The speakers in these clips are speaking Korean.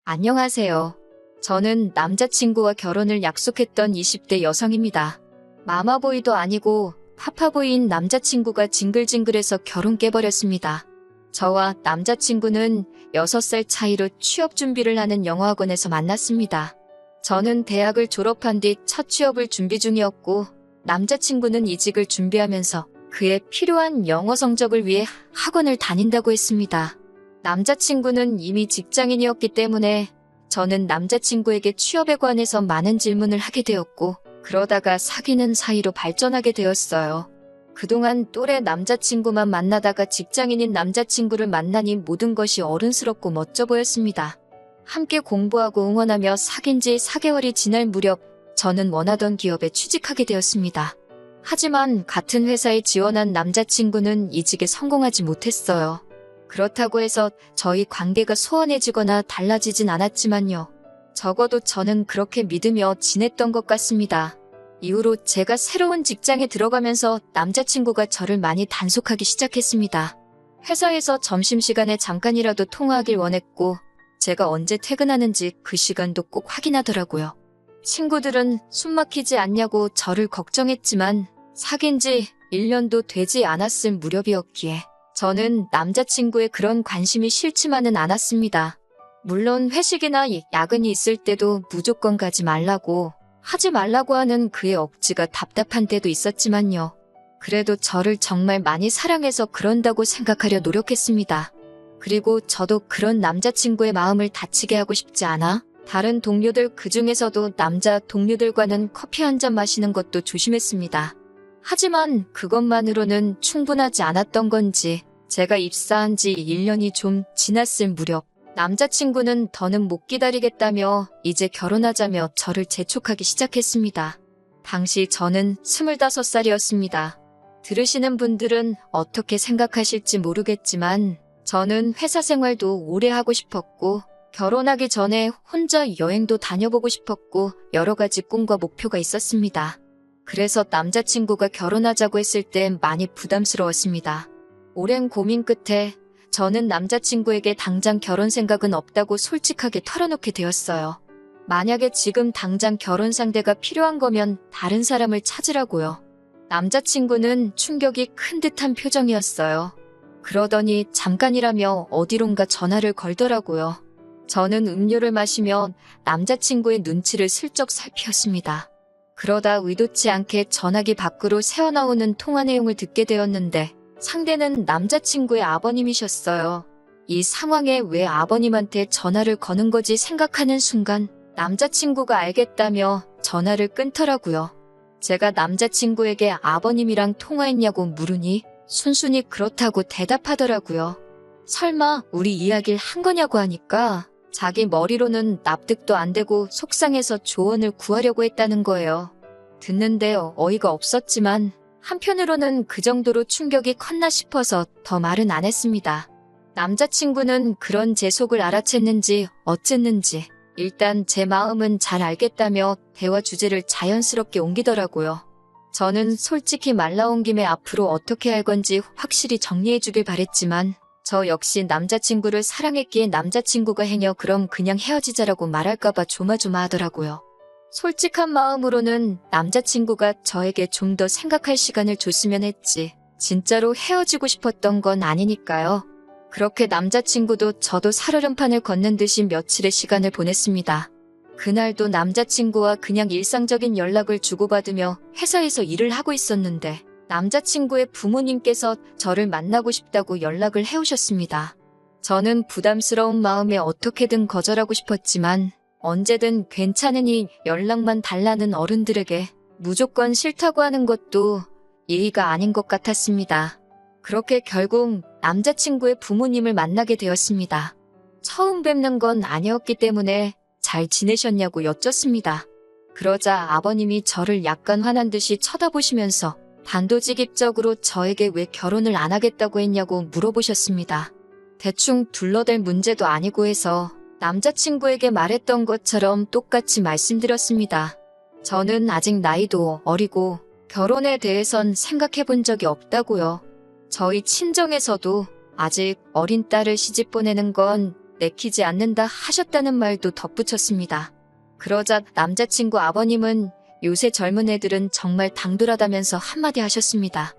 안녕하세요. 저는 남자친구와 결혼을 약속했던 20대 여성입니다. 마마보이도 아니고 파파보이인 남자친구가 징글징글해서 결혼 깨버렸습니다. 저와 남자친구는 6살 차이로 취업 준비를 하는 영어학원에서 만났습니다. 저는 대학을 졸업한 뒤 첫 취업을 준비 중이었고 남자친구는 이직을 준비하면서 그에 필요한 영어 성적을 위해 학원을 다닌다고 했습니다. 남자친구는 이미 직장인이었기 때문에 저는 남자친구에게 취업에 관해서 많은 질문을 하게 되었고 그러다가 사귀는 사이로 발전하게 되었어요. 그동안 또래 남자친구만 만나다가 직장인인 남자친구를 만나니 모든 것이 어른스럽고 멋져 보였습니다. 함께 공부하고 응원하며 사귄 지 4개월이 지날 무렵 저는 원하던 기업에 취직하게 되었습니다. 하지만 같은 회사에 지원한 남자친구는 이직에 성공하지 못했어요. 그렇다고 해서 저희 관계가 소원해지거나 달라지진 않았지만요. 적어도 저는 그렇게 믿으며 지냈던 것 같습니다. 이후로 제가 새로운 직장에 들어가면서 남자친구가 저를 많이 단속하기 시작했습니다. 회사에서 점심시간에 잠깐이라도 통화하길 원했고 제가 언제 퇴근하는지 그 시간도 꼭 확인하더라고요. 친구들은 숨 막히지 않냐고 저를 걱정했지만 사귄 지 1년도 되지 않았을 무렵이었기에 저는 남자친구의 그런 관심이 싫지만은 않았습니다. 물론 회식이나 야근이 있을 때도 무조건 가지 말라고 하지 말라고 하는 그의 억지가 답답한 때도 있었지만요. 그래도 저를 정말 많이 사랑해서 그런다고 생각하려 노력했습니다. 그리고 저도 그런 남자친구의 마음을 다치게 하고 싶지 않아 다른 동료들 그중에서도 남자 동료들과는 커피 한 잔 마시는 것도 조심했습니다. 하지만 그것만으로는 충분하지 않았던 건지 제가 입사한 지 1년이 좀 지났을 무렵 남자친구는 더는 못 기다리겠다며 이제 결혼하자며 저를 재촉하기 시작했습니다. 당시 저는 25살이었습니다. 들으시는 분들은 어떻게 생각하실지 모르겠지만 저는 회사 생활도 오래 하고 싶었고 결혼하기 전에 혼자 여행도 다녀보고 싶었고 여러 가지 꿈과 목표가 있었습니다. 그래서 남자친구가 결혼하자고 했을 때 많이 부담스러웠습니다. 오랜 고민 끝에 저는 남자친구에게 당장 결혼 생각은 없다고 솔직하게 털어놓게 되었어요. 만약에 지금 당장 결혼 상대가 필요한 거면 다른 사람을 찾으라고요. 남자친구는 충격이 큰 듯한 표정이었어요. 그러더니 잠깐이라며 어디론가 전화를 걸더라고요. 저는 음료를 마시며 남자친구의 눈치를 슬쩍 살피었습니다. 그러다 의도치 않게 전화기 밖으로 새어나오는 통화 내용을 듣게 되었는데 상대는 남자친구의 아버님이셨어요. 이 상황에 왜 아버님한테 전화를 거는 거지 생각하는 순간 남자친구가 알겠다며 전화를 끊더라고요. 제가 남자친구에게 아버님이랑 통화했냐고 물으니 순순히 그렇다고 대답하더라고요. 설마 우리 이야기를 한 거냐고 하니까 자기 머리로는 납득도 안 되고 속상해서 조언을 구하려고 했다는 거예요. 듣는데 어이가 없었지만 한편으로는 그 정도로 충격이 컸나 싶어서 더 말은 안 했습니다. 남자친구는 그런 제 속을 알아챘는지 어쨌는지 일단 제 마음은 잘 알겠다며 대화 주제를 자연스럽게 옮기더라고요. 저는 솔직히 말 나온 김에 앞으로 어떻게 할 건지 확실히 정리해 주길 바랬지만 저 역시 남자친구를 사랑했기에 남자친구가 해녀 그럼 그냥 헤어지자라고 말할까봐 조마조마하더라고요. 솔직한 마음으로는 남자친구가 저에게 좀 더 생각할 시간을 줬으면 했지 진짜로 헤어지고 싶었던 건 아니니까요. 그렇게 남자친구도 저도 살얼음판을 걷는 듯이 며칠의 시간을 보냈습니다. 그날도 남자친구와 그냥 일상적인 연락을 주고받으며 회사에서 일을 하고 있었는데 남자친구의 부모님께서 저를 만나고 싶다고 연락을 해오셨습니다. 저는 부담스러운 마음에 어떻게든 거절하고 싶었지만 언제든 괜찮으니 연락만 달라는 어른들에게 무조건 싫다고 하는 것도 예의가 아닌 것 같았습니다. 그렇게 결국 남자친구의 부모님을 만나게 되었습니다. 처음 뵙는 건 아니었기 때문에 잘 지내셨냐고 여쭙습니다. 그러자 아버님이 저를 약간 화난 듯이 쳐다보시면서 단도직입적으로 저에게 왜 결혼을 안 하겠다고 했냐고 물어보셨습니다. 대충 둘러댈 문제도 아니고 해서 남자친구에게 말했던 것처럼 똑같이 말씀드렸습니다. 저는 아직 나이도 어리고 결혼에 대해선 생각해 본 적이 없다고요. 저희 친정에서도 아직 어린 딸을 시집 보내는 건 내키지 않는다 하셨다는 말도 덧붙였습니다. 그러자 남자친구 아버님은 요새 젊은 애들은 정말 당돌하다면서 한마디 하셨습니다.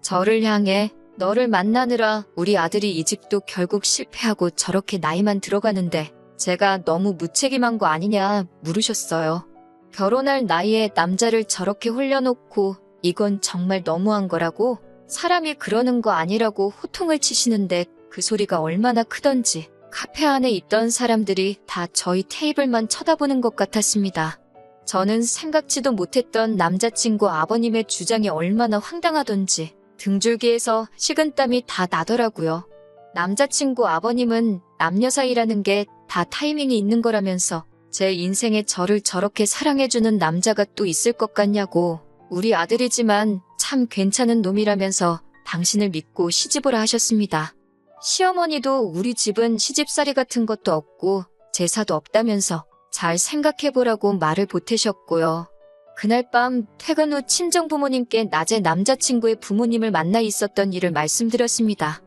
저를 향해 너를 만나느라 우리 아들이 이 집도 결국 실패하고 저렇게 나이만 들어가는데 제가 너무 무책임한 거 아니냐 물으셨어요. 결혼할 나이에 남자를 저렇게 홀려놓고 이건 정말 너무한 거라고 사람이 그러는 거 아니라고 호통을 치시는데 그 소리가 얼마나 크던지 카페 안에 있던 사람들이 다 저희 테이블만 쳐다보는 것 같았습니다. 저는 생각지도 못했던 남자친구 아버님의 주장이 얼마나 황당하던지 등줄기에서 식은땀이 다 나더라고요. 남자친구 아버님은 남녀 사이라는 게 다 타이밍이 있는 거라면서 제 인생에 저를 저렇게 사랑해주는 남자가 또 있을 것 같냐고 우리 아들이지만 참 괜찮은 놈이라면서 당신을 믿고 시집오라 하셨습니다. 시어머니도 우리 집은 시집살이 같은 것도 없고 제사도 없다면서 잘 생각해보라고 말을 보태셨고요. 그날 밤 퇴근 후 친정부모님께 낮에 남자친구의 부모님을 만나 있었던 일을 말씀드렸습니다.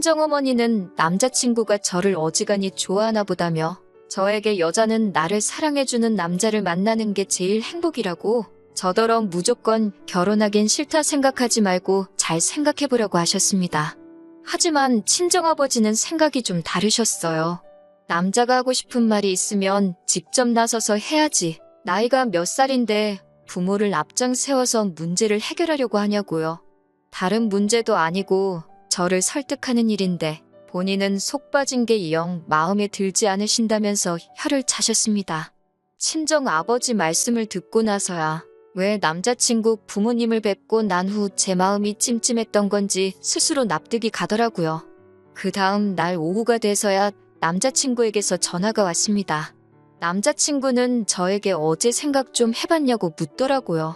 친정어머니는 남자친구가 저를 어지간히 좋아하나 보다며 저에게 여자는 나를 사랑해주는 남자를 만나는 게 제일 행복이라고 저더러 무조건 결혼하긴 싫다 생각하지 말고 잘 생각해보라고 하셨습니다. 하지만 친정아버지는 생각이 좀 다르셨어요. 남자가 하고 싶은 말이 있으면 직접 나서서 해야지. 나이가 몇 살인데 부모를 앞장 세워서 문제를 해결하려고 하냐고요. 다른 문제도 아니고 저를 설득하는 일인데 본인은 속 빠진 게 영 마음에 들지 않으신다면서 혀를 차셨습니다. 친정 아버지 말씀을 듣고 나서야 왜 남자친구 부모님을 뵙고 난 후 제 마음이 찜찜했던 건지 스스로 납득이 가더라고요. 그 다음 날 오후가 돼서야 남자친구에게서 전화가 왔습니다. 남자친구는 저에게 어제 생각 좀 해봤냐고 묻더라고요.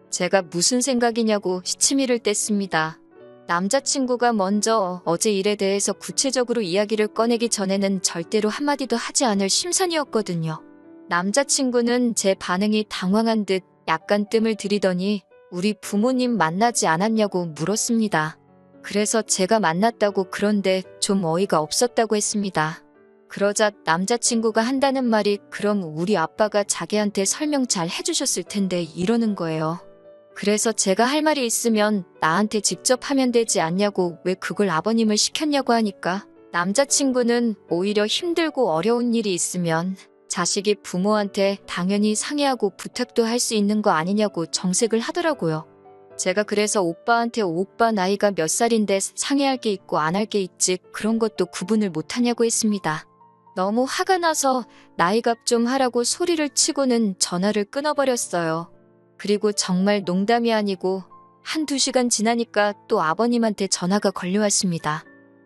제가 무슨 생각이냐고 시치미를 뗐습니다. 남자친구가 먼저 어제 일에 대해서 구체적으로 이야기를 꺼내기 전에는 절대로 한마디도 하지 않을 심산이었거든요. 남자친구는 제 반응이 당황한 듯 약간 뜸을 들이더니 우리 부모님 만나지 않았냐고 물었습니다. 그래서 제가 만났다고 그런데 좀 어이가 없었다고 했습니다. 그러자 남자친구가 한다는 말이 그럼 우리 아빠가 자기한테 설명 잘 해주셨을 텐데 이러는 거예요. 그래서 제가 할 말이 있으면 나한테 직접 하면 되지 않냐고 왜 그걸 아버님을 시켰냐고 하니까 남자친구는 오히려 힘들고 어려운 일이 있으면 자식이 부모한테 당연히 상의하고 부탁도 할 수 있는 거 아니냐고 정색을 하더라고요. 제가 그래서 오빠한테 오빠 나이가 몇 살인데 상의할 게 있고 안 할 게 있지 그런 것도 구분을 못하냐고 했습니다. 너무 화가 나서 나이값 좀 하라고 소리를 치고는 전화를 끊어버렸어요. 그리고 정말 농담이 아니고 한두 시간 지나니까 또 아버님한테 전화가 걸려왔습니다.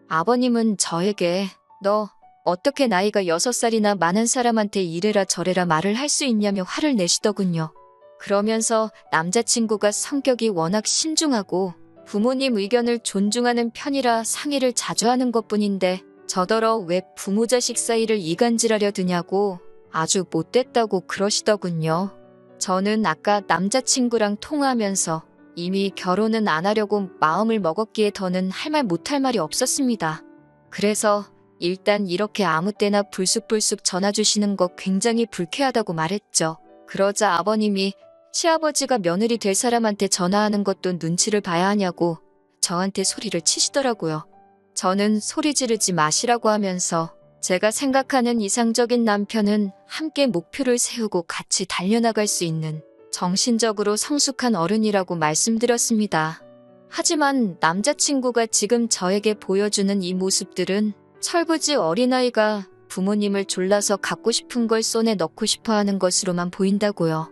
아버님은 저에게 너 어떻게 나이가 6살이나 많은 사람한테 이래라 저래라 말을 할 수 있냐며 화를 내시더군요. 그러면서 남자친구가 성격이 워낙 신중하고 부모님 의견을 존중하는 편이라 상의를 자주 하는 것뿐인데 저더러 왜 부모 자식 사이를 이간질하려 드냐고 아주 못됐다고 그러시더군요. 저는 아까 남자친구랑 통화하면서 이미 결혼은 안 하려고 마음을 먹었기에 더는 할 말 못할 말이 없었습니다. 그래서 일단 이렇게 아무 때나 불쑥불쑥 전화 주시는 거 굉장히 불쾌하다고 말했죠. 그러자 아버님이 시아버지가 며느리 될 사람한테 전화하는 것도 눈치를 봐야 하냐고 저한테 소리를 치시더라고요. 저는 소리 지르지 마시라고 하면서 제가 생각하는 이상적인 남편은 함께 목표를 세우고 같이 달려나갈 수 있는 정신적으로 성숙한 어른이라고 말씀드렸습니다. 하지만 남자친구가 지금 저에게 보여주는 이 모습들은 철부지 어린아이가 부모님을 졸라서 갖고 싶은 걸 손에 넣고 싶어 하는 것으로만 보인다고요.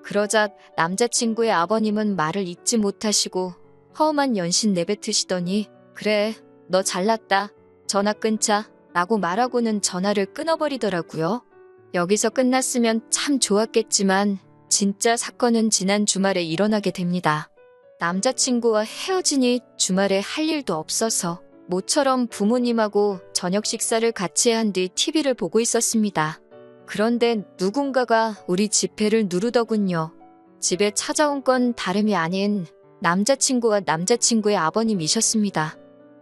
그러자 남자친구의 아버님은 말을 잇지 못하시고 허음한 연신 내뱉으시더니 그래 너 잘났다 전화 끊자 라고 말하고는 전화를 끊어버리더라고요. 여기서 끝났으면 참 좋았겠지만 진짜 사건은 지난 주말에 일어나게 됩니다. 남자친구와 헤어지니 주말에 할 일도 없어서 모처럼 부모님하고 저녁 식사를 같이 한 뒤 TV를 보고 있었습니다. 그런데 누군가가 우리 집회를 누르더군요. 집에 찾아온 건 다름이 아닌 남자친구와 남자친구의 아버님이셨습니다.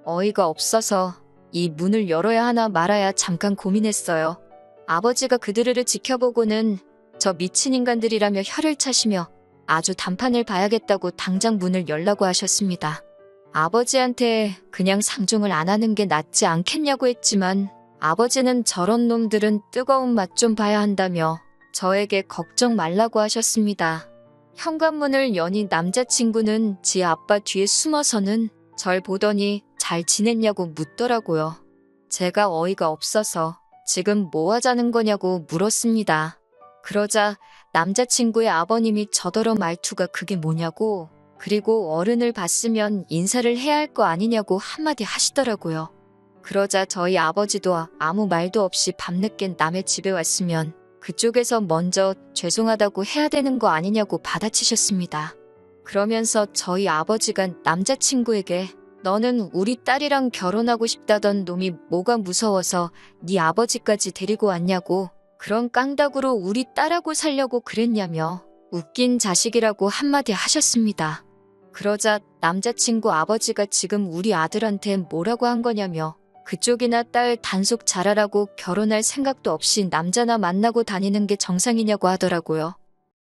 어이가 없어서 이 문을 열어야 하나 말아야 잠깐 고민했어요. 아버지가 그들을 지켜보고는 저 미친 인간들이라며 혀를 차시며 아주 단판을 봐야겠다고 당장 문을 열라고 하셨습니다. 아버지한테 그냥 상종을 안 하는 게 낫지 않겠냐고 했지만 아버지는 저런 놈들은 뜨거운 맛 좀 봐야 한다며 저에게 걱정 말라고 하셨습니다. 현관문을 여니 남자친구는 지 아빠 뒤에 숨어서는 절 보더니 잘 지냈냐고 묻더라고요. 제가 어이가 없어서 지금 뭐 하자는 거냐고 물었습니다. 그러자 남자친구의 아버님이 저더러 말투가 그게 뭐냐고, 그리고 어른을 봤으면 인사를 해야 할 거 아니냐고 한마디 하시더라고요. 그러자 저희 아버지도 아무 말도 없이 밤늦게 남의 집에 왔으면 그쪽에서 먼저 죄송하다고 해야 되는 거 아니냐고 받아치셨습니다. 그러면서 저희 아버지가 남자친구에게 너는 우리 딸이랑 결혼하고 싶다던 놈이 뭐가 무서워서 네 아버지까지 데리고 왔냐고, 그런 깡닭으로 우리 딸하고 살려고 그랬냐며 웃긴 자식이라고 한마디 하셨습니다. 그러자 남자친구 아버지가 지금 우리 아들한테 뭐라고 한 거냐며 그쪽이나 딸 단속 잘하라고 결혼할 생각도 없이 남자나 만나고 다니는 게 정상이냐고 하더라고요.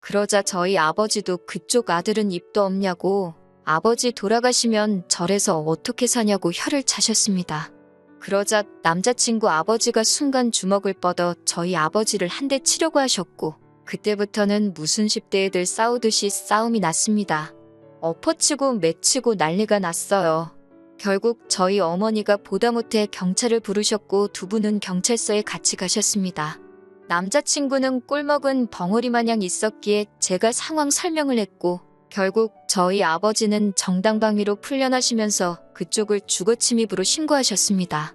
그러자 저희 아버지도 그쪽 아들은 입도 없냐고, 아버지 돌아가시면 절에서 어떻게 사냐고 혀를 차셨습니다. 그러자 남자친구 아버지가 순간 주먹을 뻗어 저희 아버지를 한 대 치려고 하셨고, 그때부터는 무슨 10대 애들 싸우듯이 싸움이 났습니다. 엎어치고 매치고 난리가 났어요. 결국 저희 어머니가 보다 못해 경찰을 부르셨고 두 분은 경찰서에 같이 가셨습니다. 남자친구는 꼴먹은 벙어리 마냥 있었기에 제가 상황 설명을 했고, 결국 저희 아버지는 정당방위로 풀려나시면서 그쪽을 주거침입으로 신고하셨습니다.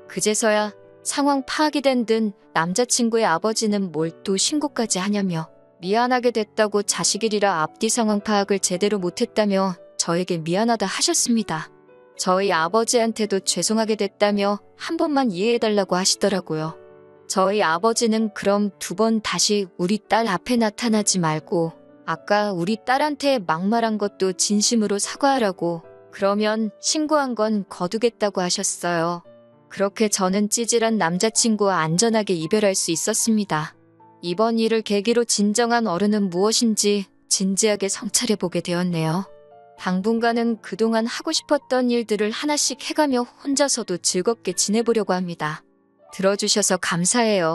그제서야 상황 파악이 된 듯 남자친구의 아버지는 뭘 또 신고까지 하냐며 미안하게 됐다고 자식이라 앞뒤 상황 파악을 제대로 못했다며 저에게 미안하다 하셨습니다. 저희 아버지한테도 죄송하게 됐다며 한 번만 이해해달라고 하시더라고요. 저희 아버지는 그럼 두 번 다시 우리 딸 앞에 나타나지 말고 아까 우리 딸한테 막말한 것도 진심으로 사과하라고, 그러면 신고한 건 거두겠다고 하셨어요. 그렇게 저는 찌질한 남자친구와 안전하게 이별할 수 있었습니다. 이번 일을 계기로 진정한 어른은 무엇인지 진지하게 성찰해보게 되었네요. 당분간은 그동안 하고 싶었던 일들을 하나씩 해가며 혼자서도 즐겁게 지내보려고 합니다. 들어주셔서 감사해요.